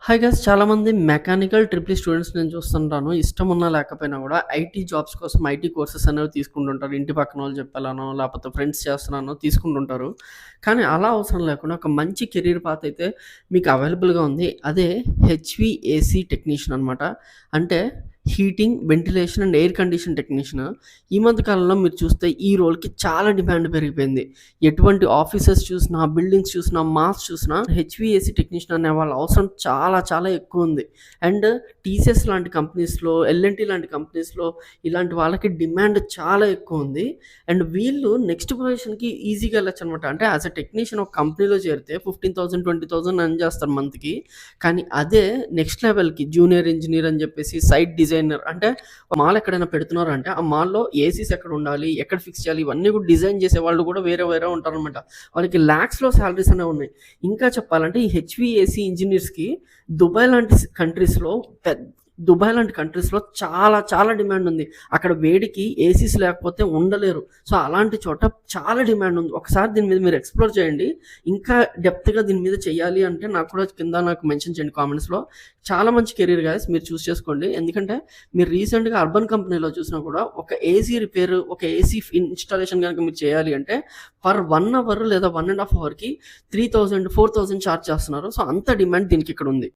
Hi guys చాలామంది mechanical triple students నేను చూస్తుంటాను. ఇష్టం ఉన్నా లేకపోయినా కూడా ఐటీ జాబ్స్ కోసం ఐటీ కోర్సెస్ అనేవి తీసుకుంటుంటారు. ఇంటి పక్కన వాళ్ళు చెప్పాలనో లేకపోతే ఫ్రెండ్స్ చేస్తున్నానో తీసుకుంటుంటారు. కానీ అలా అవసరం లేకుండా ఒక మంచి కెరీర్ పాత్ అయితే మీకు అవైలబుల్గా ఉంది. అదే హెచ్‌విఏసీ టెక్నీషియన్ అనమాట. అంటే heating, ventilation and air condition technician. ఈ మధ్య కాలంలో మీరు చూస్తే ఈ రోల్‌కి చాలా డిమాండ్ పెరిగిపోయింది. ఎటువంటి ఆఫీసెస్ చూసినా, బిల్డింగ్స్ చూసినా, మాల్స్ చూసినా హెచ్‌విఏసీ టెక్నీషియన్ అనే వాళ్ళ అవసరం చాలా చాలా ఎక్కువుంది. అండ్ టీసీఎస్ లాంటి కంపెనీస్‌లో, ఎల్ఎన్‌టీ లాంటి కంపెనీస్‌లో ఇలాంటి వాళ్ళకి డిమాండ్ చాలా ఎక్కువుంది. అండ్ వీళ్ళు నెక్స్ట్ పొజిషన్‌కి ఈజీగా వెళ్ళొచ్చనమాట. అంటే యాస్ ఎ టెక్నీషియన్ ఒక కంపెనీలో చేరితే 15,000, 20,000 ఎర్న్ చేస్తారు మంత్‌కి. కానీ అదే నెక్స్ట్ లెవెల్‌కి జూనియర్ ఇంజినీర్ అని చెప్పేసి సైట్ డిజైనర్ అంటే మాల్ ఎక్కడైనా పెడుతున్నారంటే ఆ మాల్‌లో ఏసీస్ ఎక్కడ ఉండాలి, ఎక్కడ ఫిక్స్ చేయాలి ఇవన్నీ కూడా డిజైన్ చేసేవాళ్ళు కూడా వేరే వేరే ఉంటారనమాట. వాళ్ళకి లాక్స్‌లో సాలరీస్ అనేవి ఉన్నాయి. ఇంకా చెప్పాలంటే ఈ హెచ్‌విఏసీ ఇంజినీర్స్‌కి దుబాయ్ లాంటి కంట్రీస్‌లో దుబాయ్ లాంటి కంట్రీస్‌లో చాలా చాలా డిమాండ్ ఉంది. అక్కడ వేడికి ఏసీస్ లేకపోతే ఉండలేరు. సో, అలాంటి చోట చాలా డిమాండ్ ఉంది. ఒకసారి దీని మీద మీరు ఎక్స్‌ప్లోర్ చేయండి. ఇంకా డెప్త్‌గా దీని మీద చేయాలి అంటే నాకు కూడా కింద నాకు మెన్షన్ చేయండి కామెంట్స్‌లో. చాలా మంచి కెరీర్ గైస్ మీరు చూస్ చేసుకోండి. ఎందుకంటే మీరు రీసెంట్‌గా అర్బన్ కంపెనీలో చూసినా కూడా ఒక ఏసీ రిపేర్, ఒక ఏసీ ఇన్‌స్టాలేషన్ గనుక మీరు చేయాలి అంటే పర్ 1 అవర్ లేదా 1 ½ అవర్‌కి 3000, 4000 చార్జ్ చేస్తున్నారు. సో, అంత డిమాండ్ దీనికి ఇక్కడ ఉంది.